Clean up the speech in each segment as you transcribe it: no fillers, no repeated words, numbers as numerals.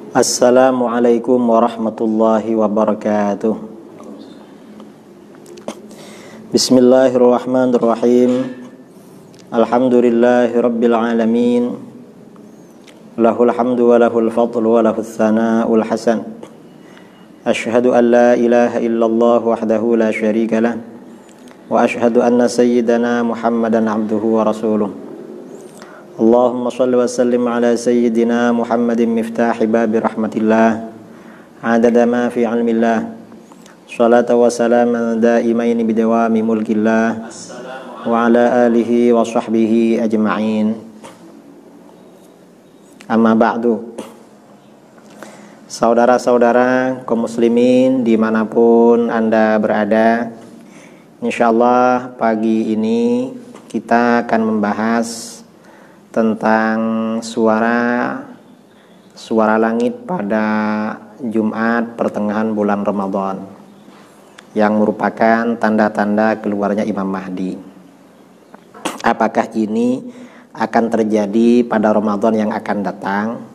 Assalamualaikum warahmatullahi wabarakatuh. Bismillahirrahmanirrahim. Alhamdulillahi rabbil alamin. Lahul hamdu wa lahul fadlu wa lahul thana'ul hasan. Ashhadu an la ilaha illallah wahdahu la syarika lah. Wa ashhadu anna sayyidana Muhammadan abduhu wa rasuluh. Allahumma salli wa sallim ala sayyidina Muhammadin miftahi babi rahmatillah adada ma fi ilmillah salata wa salaman daimaini bidawami mulkillah wa ala alihi wa sahbihi ajma'in. Amma ba'du. Saudara-saudara kaum muslimin dimanapun Anda berada, insyaallah pagi ini kita akan membahas tentang suara langit pada Jumat pertengahan bulan Ramadan yang merupakan tanda-tanda keluarnya Imam Mahdi. Apakah ini akan terjadi pada Ramadan yang akan datang?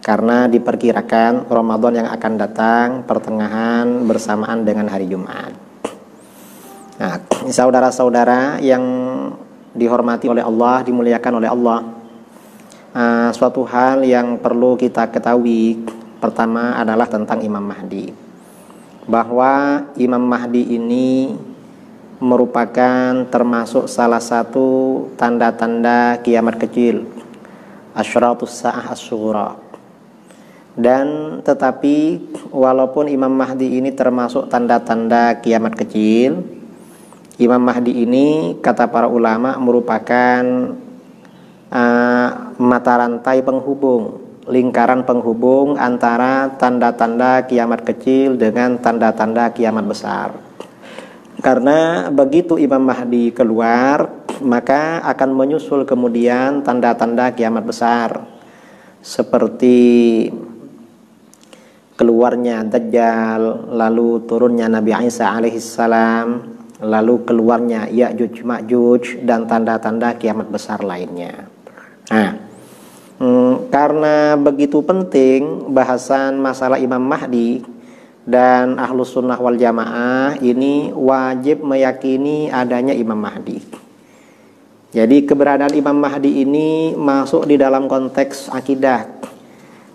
Karena diperkirakan Ramadan yang akan datang pertengahan bersamaan dengan hari Jumat. Nah, saudara-saudara yang dihormati oleh Allah, dimuliakan oleh Allah, suatu hal yang perlu kita ketahui pertama adalah tentang Imam Mahdi, bahwa Imam Mahdi ini merupakan termasuk salah satu tanda-tanda kiamat kecil, asyratus sa'ah as-sughra. Dan tetapi walaupun Imam Mahdi ini termasuk tanda-tanda kiamat kecil, Imam Mahdi ini kata para ulama merupakan mata rantai penghubung, lingkaran penghubung antara tanda-tanda kiamat kecil dengan tanda-tanda kiamat besar. Karena begitu Imam Mahdi keluar, maka akan menyusul kemudian tanda-tanda kiamat besar, seperti keluarnya Dajjal, lalu turunnya Nabi Isa alaihissalam, lalu keluarnya Ya'juj Ma'juj, dan tanda-tanda kiamat besar lainnya. Nah, karena begitu penting bahasan masalah Imam Mahdi, dan Ahlus Sunnah wal Jamaah ini wajib meyakini adanya Imam Mahdi. Jadi keberadaan Imam Mahdi ini masuk di dalam konteks akidah.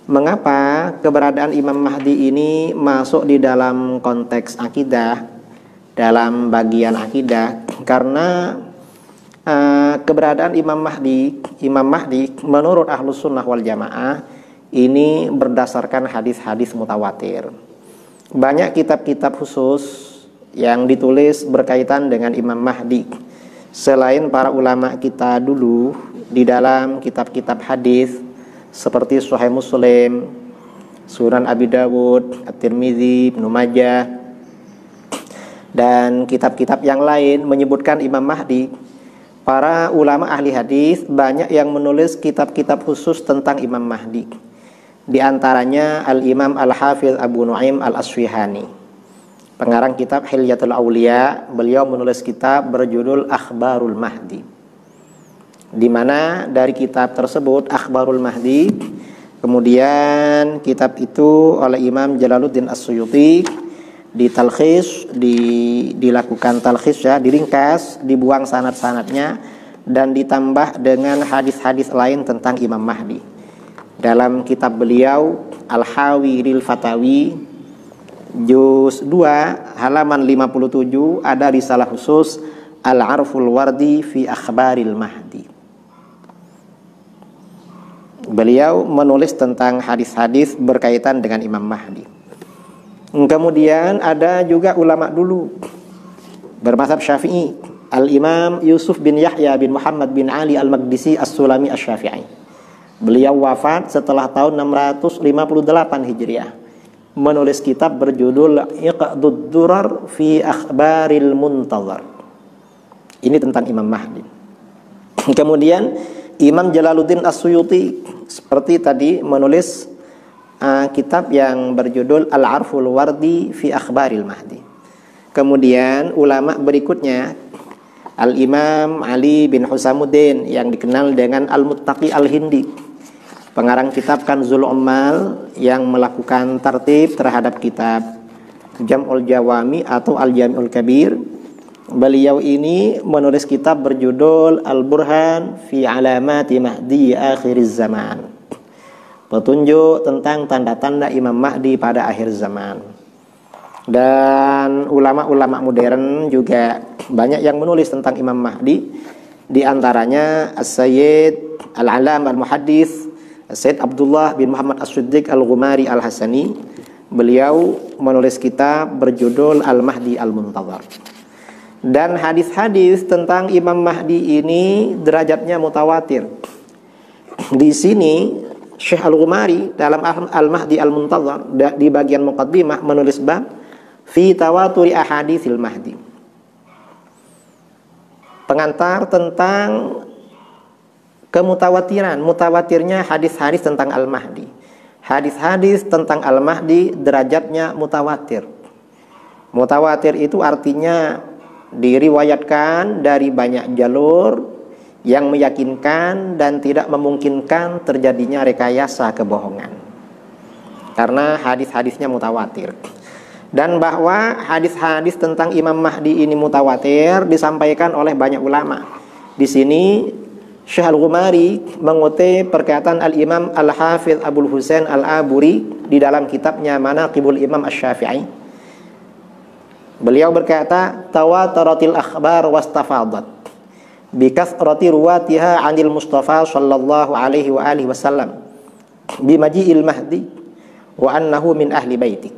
Mengapa keberadaan Imam Mahdi ini masuk di dalam konteks akidah? Dalam bagian akidah, karena keberadaan Imam Mahdi menurut Ahlus Sunnah wal Jamaah ini berdasarkan hadis-hadis mutawatir. Banyak kitab-kitab khusus yang ditulis berkaitan dengan Imam Mahdi. Selain para ulama kita dulu, di dalam kitab-kitab hadis seperti Sahih Muslim, Sunan Abi Dawud, At-Tirmidzi, Ibnu Majah, dan kitab-kitab yang lain menyebutkan Imam Mahdi, para ulama ahli hadis banyak yang menulis kitab-kitab khusus tentang Imam Mahdi. Di antaranya Al-Imam Al-Hafidh Abu Nu'aim Al-Asfihani, pengarang kitab Hilyatul Auliya. Beliau menulis kitab berjudul Akhbarul Mahdi, di mana dari kitab tersebut Akhbarul Mahdi, kemudian kitab itu oleh Imam Jalaluddin As-Suyuti dilakukan talkhis, ya, diringkas, dibuang sanad-sanadnya, dan ditambah dengan hadis-hadis lain tentang Imam Mahdi. Dalam kitab beliau Al-Hawi lil Fatawi juz 2 halaman 57 ada risalah khusus Al-Arful Wardi fi Akhbaril Mahdi. Beliau menulis tentang hadis-hadis berkaitan dengan Imam Mahdi. Kemudian ada juga ulama dulu bermadzhab Syafi'i, Al-Imam Yusuf bin Yahya bin Muhammad bin Ali Al-Maqdisi As-Sulami Asy-Syafi'i. Beliau wafat setelah tahun 658 Hijriah, menulis kitab berjudul Iqdud Durar fi Akhbaril Muntazar. Ini tentang Imam Mahdi. Kemudian Imam Jalaluddin As-Suyuti seperti tadi menulis kitab yang berjudul Al-Arful Wardi fi Akhbaril Mahdi. Kemudian ulama berikutnya Al-Imam Ali bin Husamuddin yang dikenal dengan Al-Muttaqi Al-Hindi. pengarang kitab Kanzul Ummal yang melakukan tertib terhadap kitab Jam'ul Jawami atau Al-Jami'ul Kabir. Beliau ini menulis kitab berjudul Al-Burhan fi Alamati Mahdi Akhiriz Zaman, petunjuk tentang tanda-tanda Imam Mahdi pada akhir zaman. Dan ulama-ulama modern juga banyak yang menulis tentang Imam Mahdi. Di antaranya As-Sayyid Al-Alam Al-Muhaddits Sayyid Abdullah bin Muhammad As-Siddiq Al-Ghumari Al-Hasani. Beliau menulis kitab berjudul Al-Mahdi Al-Muntazar. Dan hadis-hadis tentang Imam Mahdi ini derajatnya mutawatir. Di sini Syekh Al-Ghumari dalam Al-Mahdi Al-Muntazar di bagian muqaddimah menulis bab fi tawaturi ahaditsil Mahdi, pengantar tentang mutawatirnya hadis-hadis tentang Al-Mahdi. Hadis-hadis tentang Al-Mahdi derajatnya mutawatir. Mutawatir itu artinya diriwayatkan dari banyak jalur yang meyakinkan dan tidak memungkinkan terjadinya rekayasa kebohongan, karena hadis-hadisnya mutawatir. Dan bahwa hadis-hadis tentang Imam Mahdi ini mutawatir disampaikan oleh banyak ulama. Di sini Syekh Al-Ghumari mengutip perkataan Al-Imam Al-Hafidh Abul Husain Al-Aburi di dalam kitabnya Manaqibul Imam Asy-Syafi'i. Beliau berkata, tawataratil akhbar wastafadat bikathrati ruwatiha 'anil Mustafa sallallahu alaihi wa alihi wasallam bimaji'il Mahdi wa annahu min ahli baitik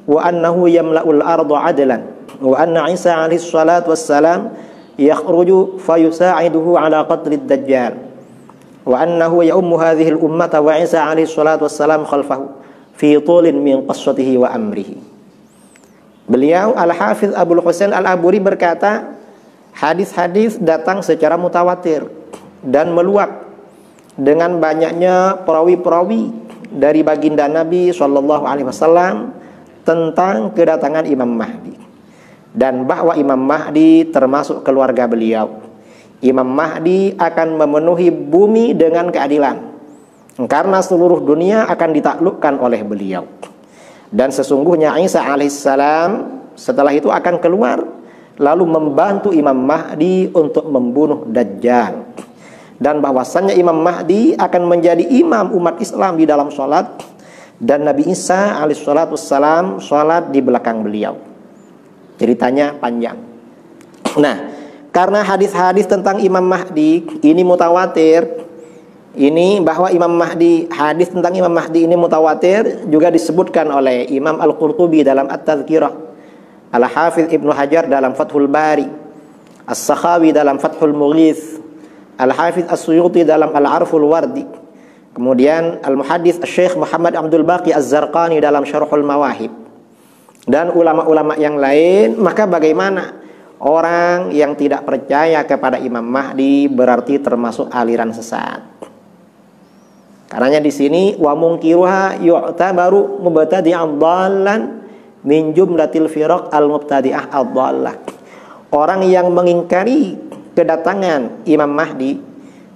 wa annahu yamla'ul arda 'adlan wa anna Isa alaihi salatu wassalam yakhruju fayusa'iduhu 'ala qatlid dajjal wa annahu ya'ummu hadhihi al-ummata wa Isa alaihi salatu wassalam khalfahu fi tulin min qassatihi wa amrihi. Beliau Al-Hafidh Abul Husain Al-Aburi berkata, hadis-hadis datang secara mutawatir dan meluap dengan banyaknya perawi-perawi dari baginda Nabi Shallallahu Alaihi Wasallam tentang kedatangan Imam Mahdi, dan bahwa Imam Mahdi termasuk keluarga beliau. Imam Mahdi akan memenuhi bumi dengan keadilan, karena seluruh dunia akan ditaklukkan oleh beliau. Dan sesungguhnya Isa alaihissalam setelah itu akan keluar lalu membantu Imam Mahdi untuk membunuh Dajjal. Dan bahwasannya Imam Mahdi akan menjadi imam umat Islam di dalam sholat, dan Nabi Isa alaihissalam sholat di belakang beliau. Ceritanya panjang. Nah, karena hadis-hadis tentang Imam Mahdi ini mutawatir, ini bahwa Imam Mahdi, hadis tentang Imam Mahdi ini mutawatir juga disebutkan oleh Imam Al-Qurtubi dalam At-Tadhkirah, Al-Hafidh Ibnu Hajar dalam Fathul Bari, As-Sakhawi dalam Fathul Mughith, Al-Hafidh As-Suyuti dalam Al-Arful Wardi, kemudian Al-Muhaddits Syekh Muhammad Abdul Baqi Az-Zarqani dalam Syarhul Mawahib, dan ulama-ulama yang lain. Maka bagaimana orang yang tidak percaya kepada Imam Mahdi berarti termasuk aliran sesat? Karenanya di sini wa munkiruha yu'tabaru mubtadi'an dhallan min jumlatil firaq al-mubtadi'ah ad-dhallah. Orang yang mengingkari kedatangan Imam Mahdi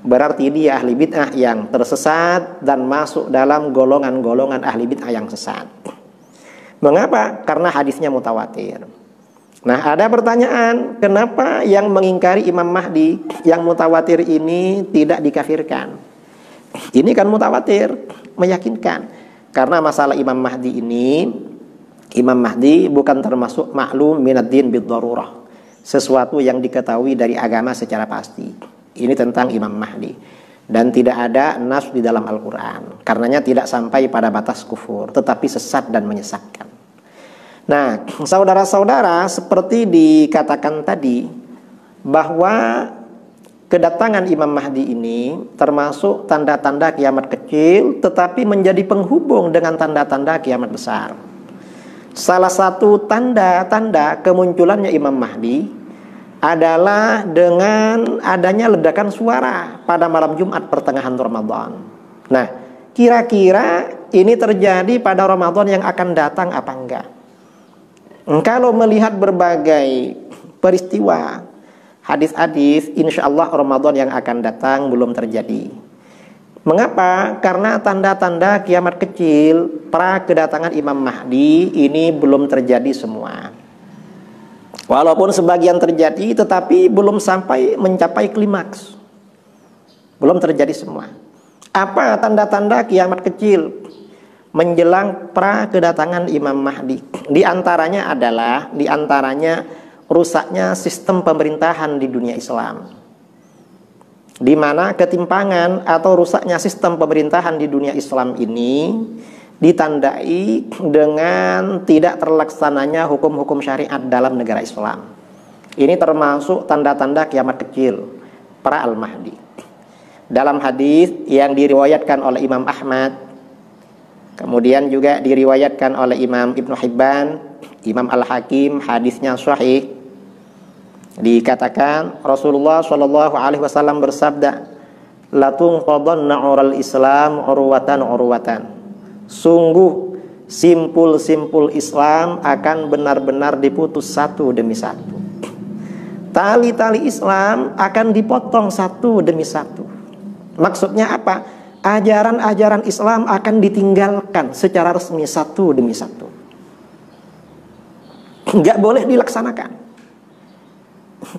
berarti dia ahli bid'ah yang tersesat dan masuk dalam golongan-golongan ahli bid'ah yang sesat. Mengapa? Karena hadisnya mutawatir. Nah, ada pertanyaan, kenapa yang mengingkari Imam Mahdi yang mutawatir ini tidak dikafirkan? Ini kan mutawatir, meyakinkan. Karena masalah Imam Mahdi ini, Imam Mahdi bukan termasuk maklum minad-din bid-darurah, sesuatu yang diketahui dari agama secara pasti. Ini tentang Imam Mahdi, dan tidak ada nas di dalam Al-Quran. Karenanya tidak sampai pada batas kufur, tetapi sesat dan menyesatkan. Nah, saudara-saudara, seperti dikatakan tadi, bahwa kedatangan Imam Mahdi ini termasuk tanda-tanda kiamat kecil, tetapi menjadi penghubung dengan tanda-tanda kiamat besar. Salah satu tanda-tanda kemunculannya Imam Mahdi adalah dengan adanya ledakan suara pada malam Jumat pertengahan Ramadan. Nah, kira-kira ini terjadi pada Ramadan yang akan datang apa enggak? Kalau melihat berbagai peristiwa, hadis-hadis, insya Allah Ramadan yang akan datang belum terjadi. Mengapa? Karena tanda-tanda kiamat kecil pra kedatangan Imam Mahdi ini belum terjadi semua. Walaupun sebagian terjadi, tetapi belum sampai mencapai klimaks. Belum terjadi semua. Apa tanda-tanda kiamat kecil menjelang pra kedatangan Imam Mahdi? Di antaranya adalah rusaknya sistem pemerintahan di dunia Islam. Di mana ketimpangan atau rusaknya sistem pemerintahan di dunia Islam ini ditandai dengan tidak terlaksananya hukum-hukum syariat dalam negara Islam. Ini termasuk tanda-tanda kiamat kecil pra Al-Mahdi. Dalam hadis yang diriwayatkan oleh Imam Ahmad, kemudian juga diriwayatkan oleh Imam Ibnu Hibban, Imam Al-Hakim, hadisnya sahih. Dikatakan Rasulullah Shallallahu Alaihi Wasallam bersabda, "Latunqadanna ural Islam urwatan urwatan." Sungguh simpul-simpul Islam akan benar-benar diputus satu demi satu. Tali-tali Islam akan dipotong satu demi satu. Maksudnya apa? Ajaran-ajaran Islam akan ditinggalkan secara resmi satu demi satu. Nggak boleh dilaksanakan.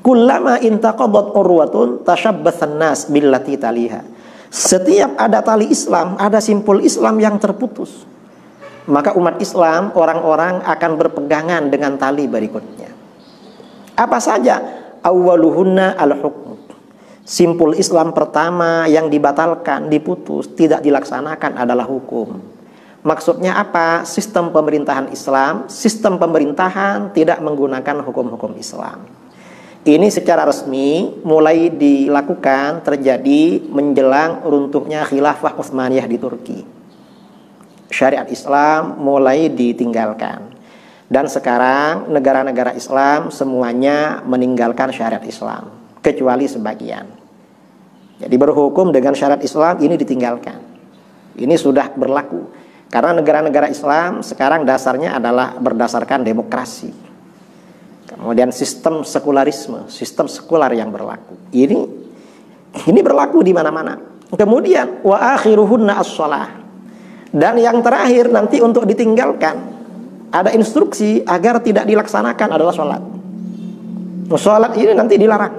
Kullama intaqadat urwatun tashabbathan nas billati taliha. Setiap ada tali Islam, ada simpul Islam yang terputus, maka umat Islam, orang-orang akan berpegangan dengan tali berikutnya. Apa saja? Awwaluhunna al-hukm. Simpul Islam pertama yang dibatalkan, diputus, tidak dilaksanakan adalah hukum. Maksudnya apa? Sistem pemerintahan Islam, sistem pemerintahan tidak menggunakan hukum-hukum Islam. Ini secara resmi mulai dilakukan terjadi menjelang runtuhnya khilafah Utsmaniyah di Turki. Syariat Islam mulai ditinggalkan. Dan sekarang negara-negara Islam semuanya meninggalkan syariat Islam, kecuali sebagian. Jadi berhukum dengan syariat Islam ini ditinggalkan. Ini sudah berlaku. Karena negara-negara Islam sekarang dasarnya adalah berdasarkan demokrasi. Kemudian sistem sekularisme, sistem sekular yang berlaku. Ini berlaku di mana-mana. Kemudian wa akhiruhunna as-shalah. Dan yang terakhir nanti untuk ditinggalkan, ada instruksi agar tidak dilaksanakan adalah sholat. Sholat ini nanti dilarang.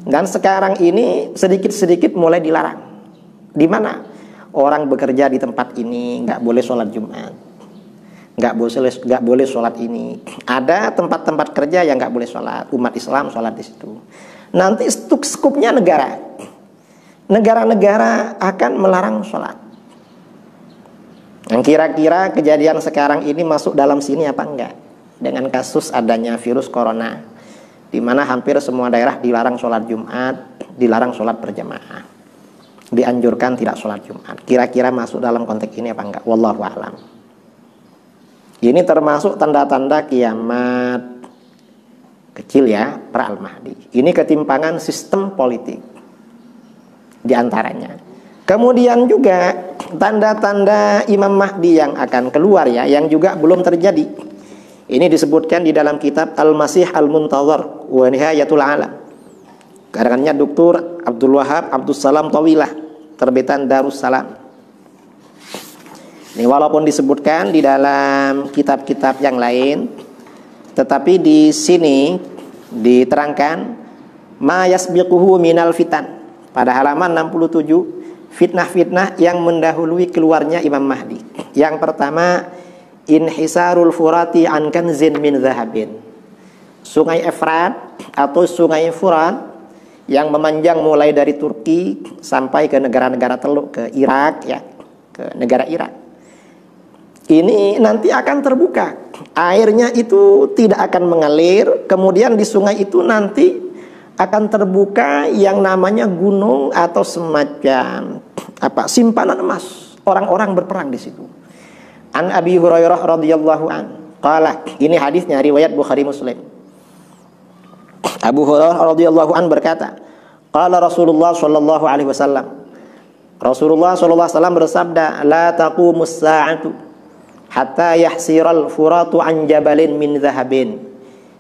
Dan sekarang ini sedikit-sedikit mulai dilarang. Di mana? Orang bekerja di tempat ini nggak boleh sholat Jumat. Nggak boleh sholat ini. Ada tempat-tempat kerja yang nggak boleh sholat. Umat Islam sholat di situ. Nanti skupnya negara. Negara-negara akan melarang sholat. Yang kira-kira kejadian sekarang ini masuk dalam sini apa enggak? Dengan kasus adanya virus corona, di mana hampir semua daerah dilarang sholat Jumat, dilarang sholat berjamaah, dianjurkan tidak sholat Jumat. Kira-kira masuk dalam konteks ini apa enggak? Wallahu a'lam. Ini termasuk tanda-tanda kiamat kecil ya, pra Al-Mahdi. Ini ketimpangan sistem politik di antaranya. Kemudian juga tanda-tanda Imam Mahdi yang akan keluar ya, yang juga belum terjadi. Ini disebutkan di dalam kitab Al-Masih Al-Muntazar wa Nihayatul Alam. Karangannya Dr. Abdul Wahab Abdus Salam Tawilah, terbitan Darussalam. Ini walaupun disebutkan di dalam kitab-kitab yang lain, tetapi di sini diterangkan ma yasbiquhu minal fitan. Pada halaman 67, fitnah-fitnah yang mendahului keluarnya Imam Mahdi. Yang pertama, inhisarul furati an kanzin min zahabin. Sungai Efrat atau sungai Furat yang memanjang mulai dari Turki sampai ke negara-negara Teluk, ke Irak ya, ke negara Irak. Ini nanti akan terbuka. Airnya itu tidak akan mengalir. Kemudian di sungai itu nanti akan terbuka yang namanya gunung atau semacam simpanan emas. Orang-orang berperang di situ. An Abi Hurairah radhiyallahu an qala, ini hadisnya riwayat Bukhari Muslim. Abu Hurairah radhiyallahu an berkata, qala Rasulullah sallallahu alaihi wasallam. Rasulullah sallallahu alaihi wasallam bersabda, la taqumus sa'atu hatta yahsiral furatu an jabalin min zahabin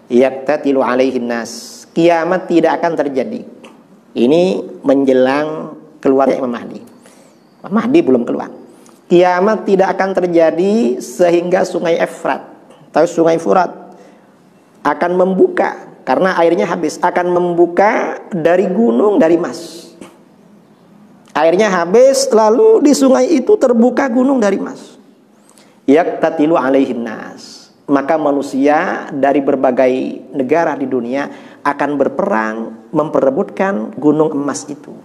yaktatilu alaihin nas. Kiamat tidak akan terjadi. Ini menjelang keluarnya Imam Mahdi. Imam Mahdi belum keluar. Kiamat tidak akan terjadi sehingga sungai Efrat atau sungai Furat akan membuka, karena airnya habis, akan membuka dari gunung dari Mas. Airnya habis, lalu di sungai itu terbuka gunung dari Mas. Yaktatilu alaihin nas. Maka manusia dari berbagai negara di dunia akan berperang memperebutkan gunung emas itu.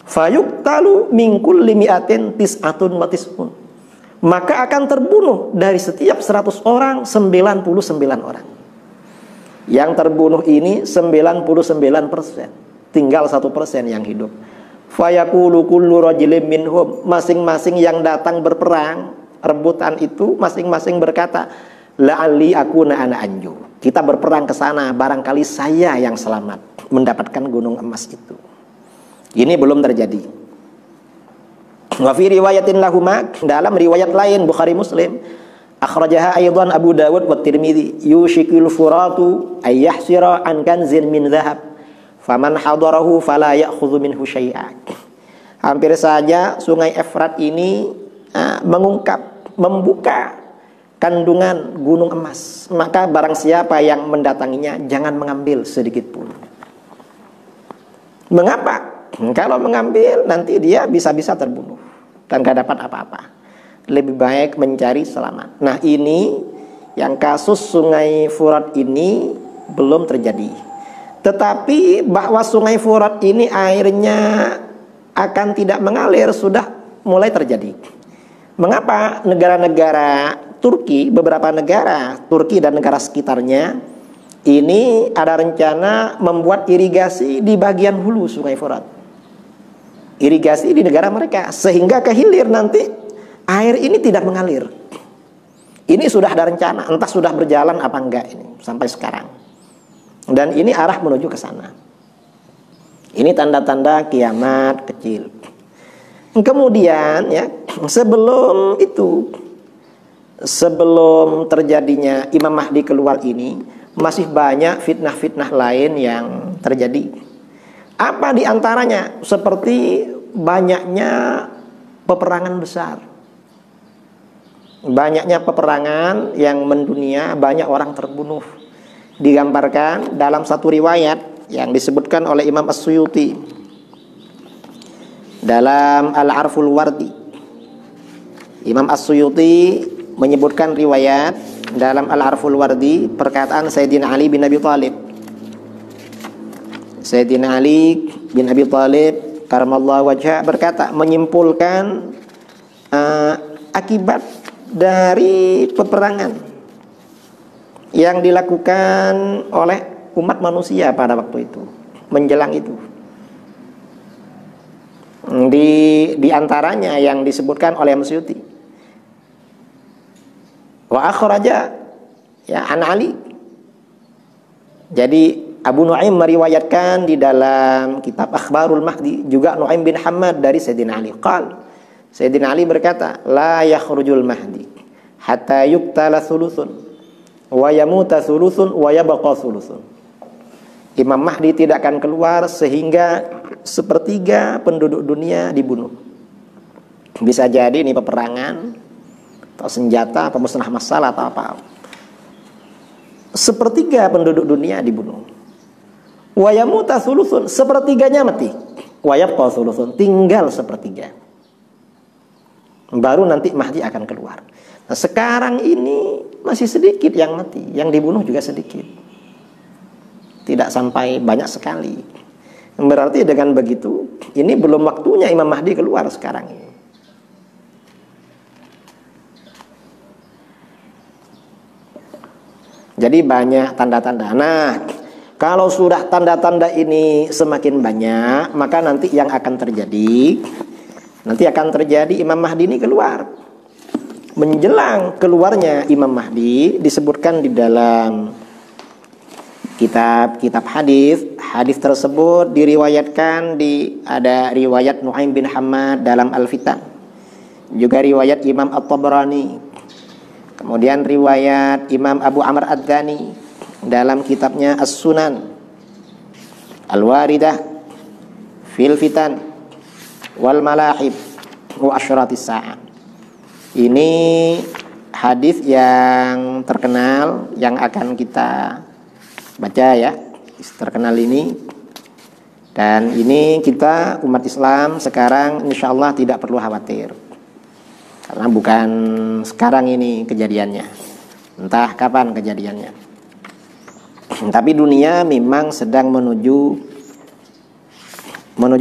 Fayuqtalu min kulli mi'atin tis'atun wa tis'un. Maka akan terbunuh dari setiap 100 orang 99 orang. Yang terbunuh ini 99%. Tinggal 1% yang hidup. Fayaqulu kullu rajulin minhum. Masing-masing yang datang berperang, rebutan itu masing-masing berkata, la'alli akuna ana anju. Kita berperang ke sana, barangkali saya yang selamat mendapatkan gunung emas itu. Ini belum terjadi. Wa fi riwayatin lahuma, dalam riwayat lain Bukhari Muslim, akhrajaha aidan Abu Dawud wa Tirmidzi, yushikul furatu ay yahsira an kanzin min dhahab faman hadarahu fala ya'khudhu minhu syai'a. Hampir saja sungai Efrat ini mengungkap, membuka kandungan gunung emas, maka barang siapa yang mendatanginya jangan mengambil sedikit pun. Mengapa? Kalau mengambil nanti dia bisa-bisa terbunuh dan gak dapat apa-apa. Lebih baik mencari selamat. Nah, ini yang kasus sungai Furat ini belum terjadi. Tetapi bahwa sungai Furat ini airnya akan tidak mengalir sudah mulai terjadi. Mengapa negara-negara Turki, beberapa negara Turki dan negara sekitarnya ini ada rencana membuat irigasi di bagian hulu sungai Furat. Irigasi di negara mereka, sehingga ke hilir nanti air ini tidak mengalir. Ini sudah ada rencana, entah sudah berjalan apa enggak ini sampai sekarang. Dan ini arah menuju ke sana. Ini tanda-tanda kiamat kecil. Kemudian ya, sebelum itu, sebelum terjadinya Imam Mahdi keluar ini, masih banyak fitnah-fitnah lain yang terjadi. Apa diantaranya? Seperti banyaknya peperangan besar. Banyaknya peperangan yang mendunia, banyak orang terbunuh. Digambarkan dalam satu riwayat yang disebutkan oleh Imam As-Suyuti dalam Al-Arful Wardi. Imam As-Suyuti menyebutkan riwayat dalam Al-Arful Wardi, perkataan Sayyidina Ali bin Abi Thalib. Sayyidina Ali bin Abi Thalib karamallahu wajhah berkata, menyimpulkan akibat dari peperangan yang dilakukan oleh umat manusia pada waktu itu, menjelang itu. Di antaranya yang disebutkan oleh Masyuti, wa akhraja ya an Ali. Jadi Abu Nuaim meriwayatkan di dalam kitab Akhbarul Mahdi, juga Nuaim bin Hammad dari Sayyidina Ali. Sayyidina Ali berkata, la yakhrujul Mahdi hatta yuqtala thuluthun wa yamuta thuluthun wa yabqa thuluthun. Imam Mahdi tidak akan keluar sehingga sepertiga penduduk dunia dibunuh. Bisa jadi ini peperangan atau senjata, pemusnah massal atau apa. Sepertiga penduduk dunia dibunuh. Wa yamuta thuluthun, sepertiganya mati. Wa yabqa thuluthun, tinggal sepertiga. Baru nanti Mahdi akan keluar. Nah, sekarang ini masih sedikit yang mati, yang dibunuh juga sedikit. Tidak sampai banyak sekali. Berarti dengan begitu, ini belum waktunya Imam Mahdi keluar sekarang ini. Jadi banyak tanda-tanda. Nah, kalau sudah tanda-tanda ini semakin banyak, maka nanti yang akan terjadi, Imam Mahdi ini keluar. Menjelang keluarnya Imam Mahdi disebutkan di dalam kitab-kitab hadis. Hadis tersebut diriwayatkan ada riwayat Nuaim bin Hammad dalam Al-Fitan, juga riwayat Imam At-Tabrani. Kemudian riwayat Imam Abu Amr Ad-Dhani dalam kitabnya As-Sunan Al-Waridah fil Fitan. wal malahib wa asyratis sa'ah. Ini hadis yang terkenal yang akan kita baca ya, terkenal ini. Dan ini kita umat Islam sekarang insya Allah tidak perlu khawatir, karena bukan sekarang ini kejadiannya, entah kapan kejadiannya. Tapi dunia memang sedang menuju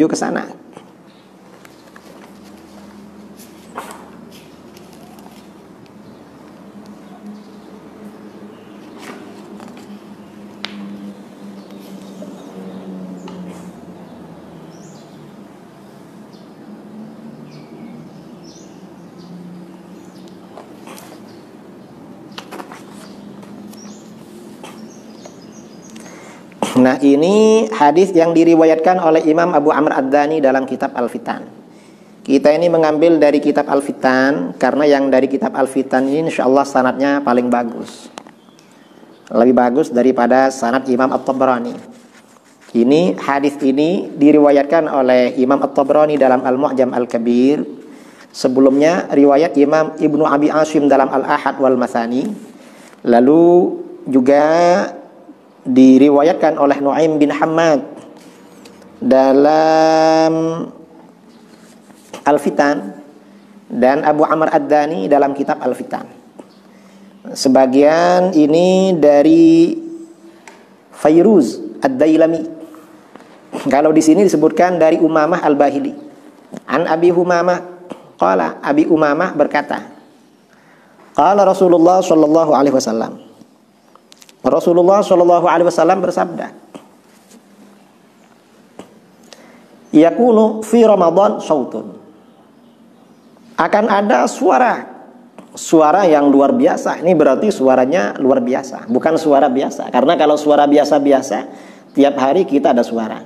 ke sana. Nah, ini hadis yang diriwayatkan oleh Imam Abu Amr Ad-Dani dalam kitab Al-Fitan. Kita ini mengambil dari kitab Al-Fitan karena yang dari kitab Al-Fitan ini insyaallah sanadnya paling bagus. Lebih bagus daripada sanad Imam At-Tabrani. Ini hadis ini diriwayatkan oleh Imam At-Tabrani dalam Al-Mu'jam Al-Kabir. Sebelumnya riwayat Imam Ibnu Abi Asim dalam Al-Ahad wal Mathani. Lalu juga diriwayatkan oleh Nu'aim bin Hammad dalam Al-Fitan dan Abu Amr Ad-Dani dalam kitab Al-Fitan. Sebagian ini dari Fayruz Ad-Dailami. Kalau di sini disebutkan dari Umamah Al-Bahili. An Abi Humamah qala, Abi Umamah berkata, qala Rasulullah sallallahu alaihi wasallam. Rasulullah Shallallahu Alaihi Wasallam bersabda, yakunu fi Ramadan sautun, akan ada suara yang luar biasa. Ini berarti suaranya luar biasa, bukan suara biasa. Karena kalau suara biasa-biasa, tiap hari kita ada suara.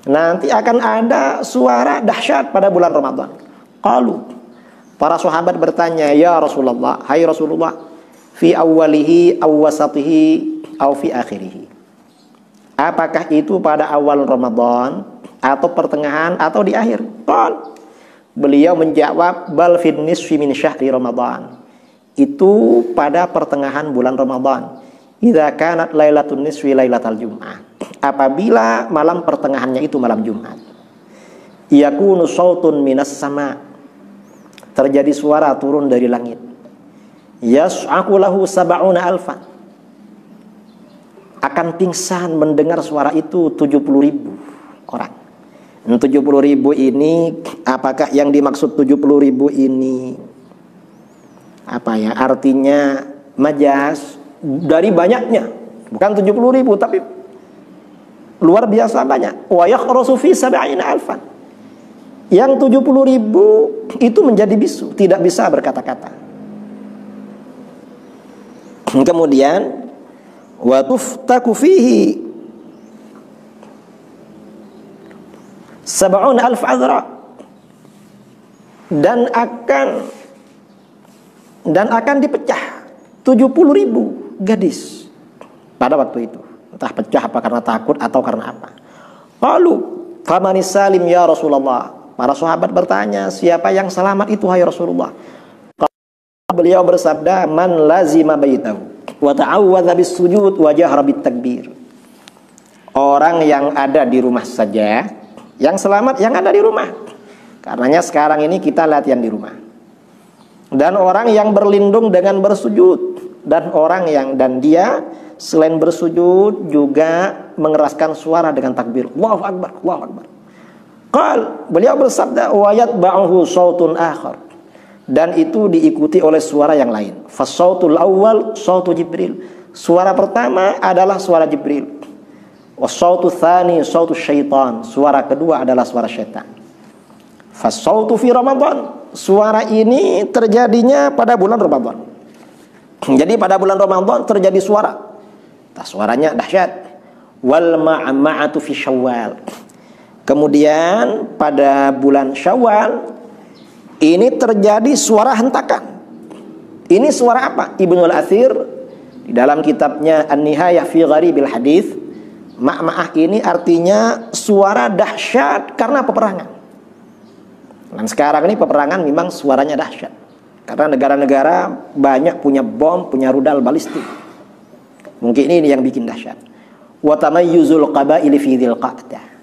Nanti akan ada suara dahsyat pada bulan Ramadan. Qalu, para sahabat bertanya, ya Rasulullah, hai Rasulullah, fi awwalihi aw wasatihi aw fi akhirihi. Apakah itu pada awal Ramadan atau pertengahan atau di akhir? Beliau menjawab, bal fin nisfi min syahri Ramadan. Itu pada pertengahan bulan Ramadan. Idza kanat lailatun nisfi lailatal jum'ah. Apabila malam pertengahannya itu malam Jumat. Yakunu sautun minas sama. Terjadi suara turun dari langit. Yas'aku lahu sab'una alfan. Akan pingsan mendengar suara itu 70.000 orang. 70.000 ini, apakah yang dimaksud 70.000 ini apa ya? Artinya majas dari banyaknya. Bukan 70.000 tapi luar biasa banyak. Wa yakhrusu fi sab'ina alfan. Yang 70.000 itu menjadi bisu, tidak bisa berkata-kata. Kemudian wa tuftaku fihi sab'un alf azra, dan akan dipecah 70.000 gadis pada waktu itu. Entah pecah apa karena takut atau karena apa. Qalu famanis salim ya Rasulullah. Para sahabat bertanya, siapa yang selamat itu hai Rasulullah? Beliau bersabda, man lazima baitahu wa ta'awwadza bis-sujud wa jahra bit-takbir. Orang yang ada di rumah saja, yang selamat yang ada di rumah. Karenanya sekarang ini kita latihan di rumah. Dan orang yang berlindung dengan bersujud, dan dia selain bersujud juga mengeraskan suara dengan takbir. Allahu akbar, Allahu akbar. Beliau bersabda, wa yatba'uhu sautun akhar. Dan itu diikuti oleh suara yang lain. Fasautul awal sautu Jibril. Suara pertama adalah suara Jibril. Wasautu tsani sautu syaitan. Suara kedua adalah suara syaitan. Fasautu fi Ramadan. Suara ini terjadinya pada bulan Ramadan. Jadi pada bulan Ramadan terjadi suara. Suaranya dahsyat. Wal ma'ma'atu fi Syawal. Kemudian pada bulan Syawal ini terjadi suara hentakan. Ini suara apa? Ibnu Al-Athir di dalam kitabnya An-Nihayah fi Gharibil Hadits, ma'ma'ah ini artinya suara dahsyat karena peperangan. Dan sekarang ini peperangan memang suaranya dahsyat. Karena negara-negara banyak punya bom, punya rudal balistik. Mungkin ini yang bikin dahsyat. Wa tamayyuzul qabaili fi dzilqa'dah.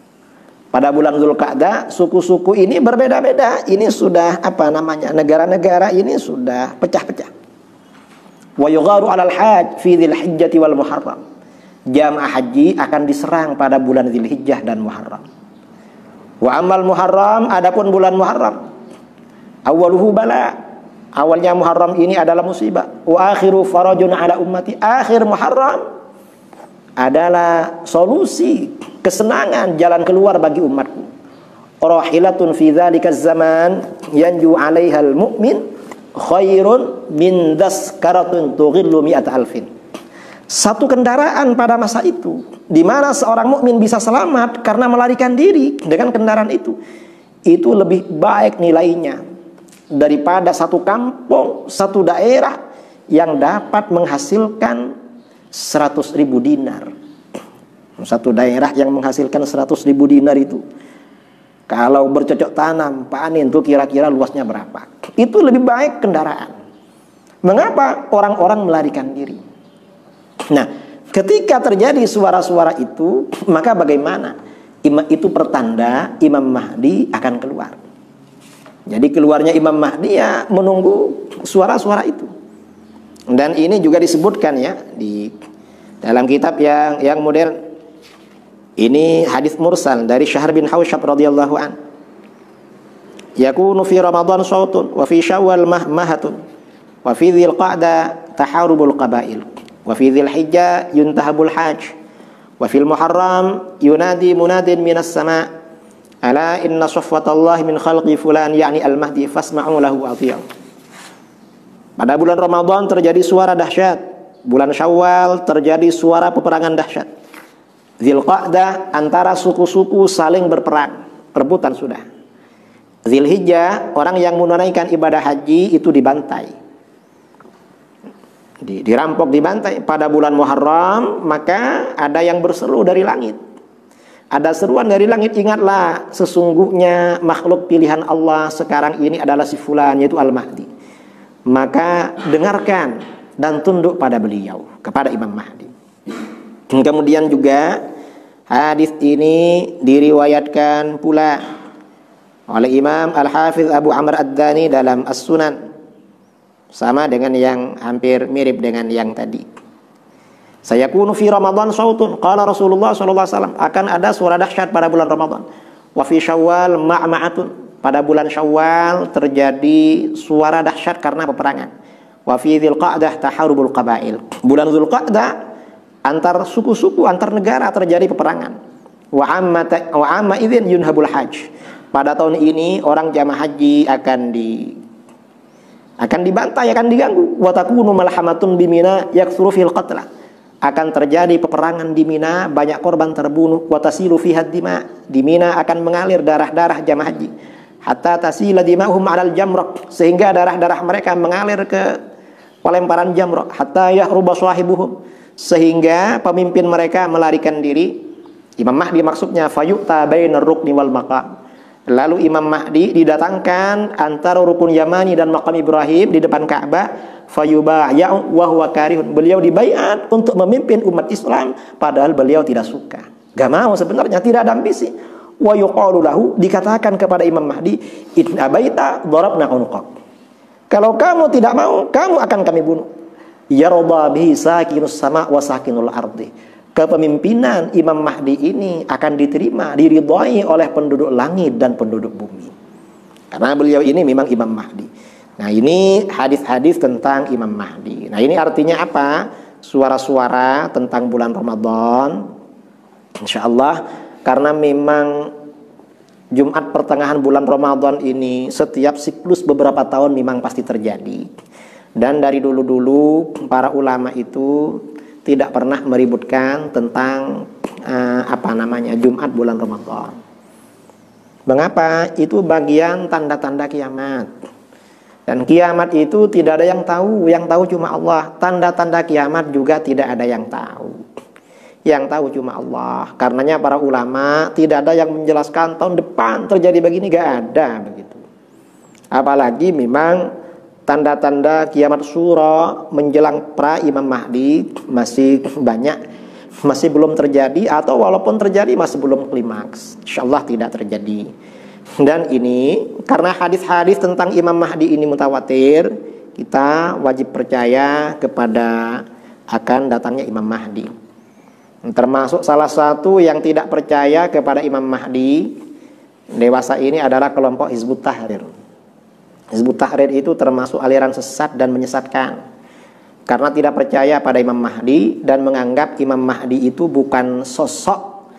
Pada bulan Dzulqa'dah, suku-suku ini berbeda-beda. Ini sudah negara-negara ini sudah pecah-pecah. Wa yugharu 'alal hajj fi dzilhijjati wal muharram. Jamaah haji akan diserang pada bulan Dzulhijjah dan Muharram. Wa amal Muharram, adapun bulan Muharram, awwaluhu bala. Awalnya Muharram ini adalah musibah. Wa akhiru farajun 'ala ummati. Akhir Muharram adalah solusi, kesenangan, jalan keluar bagi umatku. Rahilatun fi dzalika zaman yanju 'alaiha al-mu'min khairun min daskaratun tughillu mi'ata alfin. Satu kendaraan pada masa itu di mana seorang mukmin bisa selamat karena melarikan diri dengan kendaraan itu lebih baik nilainya daripada satu kampung, satu daerah yang dapat menghasilkan 100.000 dinar. Satu daerah yang menghasilkan 100.000 dinar itu, kalau bercocok tanam, panen itu kira-kira luasnya berapa? Itu lebih baik kendaraan. Mengapa orang-orang melarikan diri? Nah, ketika terjadi suara-suara itu, maka bagaimana? Itu pertanda Imam Mahdi akan keluar. Jadi keluarnya Imam Mahdi ya menunggu suara-suara itu. Dan ini juga disebutkan ya di dalam kitab yang modern. Ini hadis mursal dari Syahr bin Hausyab radhiyallahu an. Yakunu fi Ramadan sautun wa fi Syawal mahmahatun wa fi Dzulqa'dah taharubul qabail wa fi Dzulhijjah yuntahabul hajj wa fil Muharram yunadi munadin minas sama' ala inna safwatallahi min khalqi fulan yakni al-mahdi fasma'u lahu athi'u. Pada bulan Ramadan terjadi suara dahsyat. Bulan Syawal terjadi suara peperangan dahsyat. Dzulqa'dah antara suku-suku saling berperang, perebutan sudah. Dzulhijjah orang yang menunaikan ibadah haji itu dibantai, dirampok, dibantai. Pada bulan Muharram maka ada yang berseru dari langit. Ada seruan dari langit, ingatlah sesungguhnya makhluk pilihan Allah sekarang ini adalah si fulan, yaitu Al-Mahdi. Maka dengarkan dan tunduk pada beliau, kepada Imam Mahdi. Kemudian juga hadis ini diriwayatkan pula oleh Imam Al-Hafiz Abu Amr Ad-Dani dalam As-Sunan, sama dengan yang hampir mirip dengan yang tadi. Sayakunu fi Ramadan sautun qala Rasulullah sallallahu alaihi wasallam, akan ada suara dahsyat pada bulan Ramadan. Wa fi Syawal ma'ma'atun, pada bulan Syawal terjadi suara dahsyat karena peperangan. Wa fi Dzulqa'dah taharubul qabail. Bulan Dzulqa'dah antar suku-suku, antar negara terjadi peperangan. Wa amma idzin yunhabul hajj. Pada tahun ini orang jamaah haji akan dibantai, akan diganggu. Wa takunu malhamatun bimina yaktsuru fil qatla. Akan terjadi peperangan di Mina, banyak korban terbunuh. Wa tasilu fiha dima. Di Mina akan mengalir darah-darah jamaah haji. Hatta tasila dima'hum 'alal jamrah, sehingga darah-darah mereka mengalir ke pelemparan jamrah. Hatta yahruba sahibuhum, sehingga pemimpin mereka melarikan diri. Imam Mahdi maksudnya, fayu'ta bainar rukni wal maqam. Lalu Imam Mahdi didatangkan antara rukun Yamani dan maqam Ibrahim di depan Ka'bah. Fayubaya'u wa huwa karihun. Beliau dibaiat untuk memimpin umat Islam padahal beliau tidak suka. Gak mau sebenarnya, tidak ada ambisi. Wa yuqalu lahu, dikatakan kepada Imam Mahdi, in abaita darabna unqak. Kalau kamu tidak mau, kamu akan kami bunuh. Yarda bihi sakinus sama wa sakinul ardi. Kepemimpinan Imam Mahdi ini akan diterima, diridhai oleh penduduk langit dan penduduk bumi. Karena beliau ini memang Imam Mahdi. Nah, ini hadis-hadis tentang Imam Mahdi. Nah, ini artinya apa? Suara-suara tentang bulan Ramadan. Insyaallah, karena memang Jumat pertengahan bulan Ramadan ini setiap siklus beberapa tahun memang pasti terjadi. Dan dari dulu-dulu para ulama itu tidak pernah meributkan tentang Jumat bulan Ramadan. Mengapa? Itu bagian tanda-tanda kiamat. Dan kiamat itu tidak ada yang tahu cuma Allah. Tanda-tanda kiamat juga tidak ada yang tahu. Yang tahu cuma Allah. Karenanya para ulama tidak ada yang menjelaskan tahun depan terjadi begini, gak ada begitu. Apalagi memang tanda-tanda kiamat sura menjelang pra Imam Mahdi masih banyak, masih belum terjadi, atau walaupun terjadi masih belum klimaks. Insyaallah tidak terjadi. Dan ini karena hadis-hadis tentang Imam Mahdi ini mutawatir, kita wajib percaya kepada akan datangnya Imam Mahdi. Termasuk salah satu yang tidak percaya kepada Imam Mahdi dewasa ini adalah kelompok Hizbut Tahrir. Hizbut Tahrir itu termasuk aliran sesat dan menyesatkan, karena tidak percaya pada Imam Mahdi dan menganggap Imam Mahdi itu bukan sosok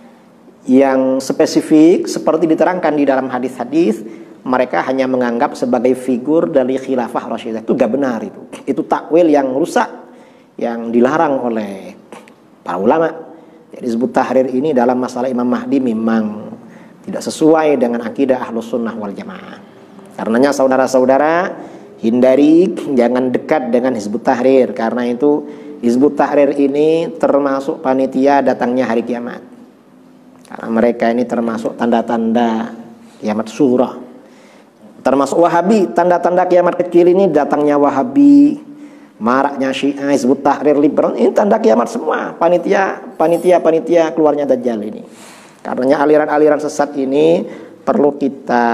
yang spesifik seperti diterangkan di dalam hadis-hadis. Mereka hanya menganggap sebagai figur dari khilafah Rasyidah. Itu gak benar itu. Itu takwil yang rusak, yang dilarang oleh para ulama. Jadi Hizbut Tahrir ini dalam masalah Imam Mahdi memang tidak sesuai dengan akidah Ahlus Sunnah wal Jamaah. Karenanya saudara-saudara, hindari, jangan dekat dengan Hizbut Tahrir. Karena itu Hizbut Tahrir ini termasuk panitia datangnya hari kiamat. Karena mereka ini termasuk tanda-tanda kiamat surah. Termasuk Wahabi, tanda-tanda kiamat kecil ini datangnya Wahabi, maraknya Syiah, Hizbut Tahrir, liberal, ini tanda kiamat semua. Panitia keluarnya Dajjal ini. Karenanya aliran-aliran sesat ini perlu kita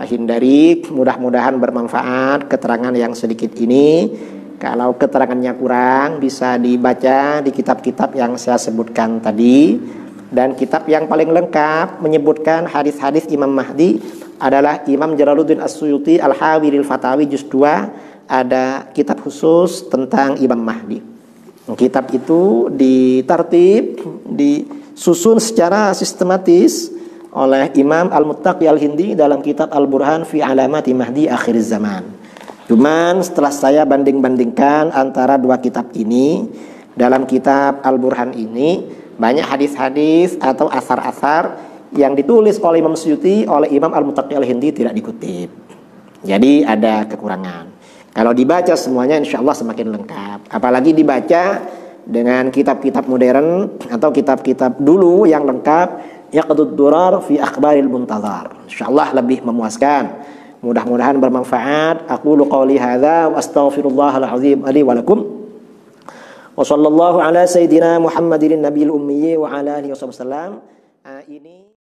hindari. Mudah-mudahan bermanfaat keterangan yang sedikit ini. Kalau keterangannya kurang, bisa dibaca di kitab-kitab yang saya sebutkan tadi. Dan kitab yang paling lengkap menyebutkan hadis-hadis Imam Mahdi adalah Imam Jalaluddin As-Suyuti Al-Hawiril Fatawi Juz 2. Ada kitab khusus tentang Imam Mahdi. Kitab itu ditartib, disusun secara sistematis oleh Imam Al-Muttaqi Al-Hindi dalam kitab Al-Burhan fi Alamati Mahdi Akhir Zaman. Cuman setelah saya banding-bandingkan antara dua kitab ini, dalam kitab Al-Burhan ini banyak hadis-hadis atau asar-asar yang ditulis oleh Imam Suyuti oleh Imam Al-Muttaqi Al-Hindi tidak dikutip. Jadi ada kekurangan. Kalau dibaca semuanya insya Allah semakin lengkap. Apalagi dibaca dengan kitab-kitab modern atau kitab-kitab dulu yang lengkap, Yaqdud Durar fi Akhbaril Muntazar. Insyaallah lebih memuaskan. Mudah-mudahan bermanfaat. Aqulu qouli hadza wa astaghfirullahal azim li wa lakum. Wa sallallahu ala sayyidina Muhammadin nabiyil ummi wa ala alihi wasallam. Ini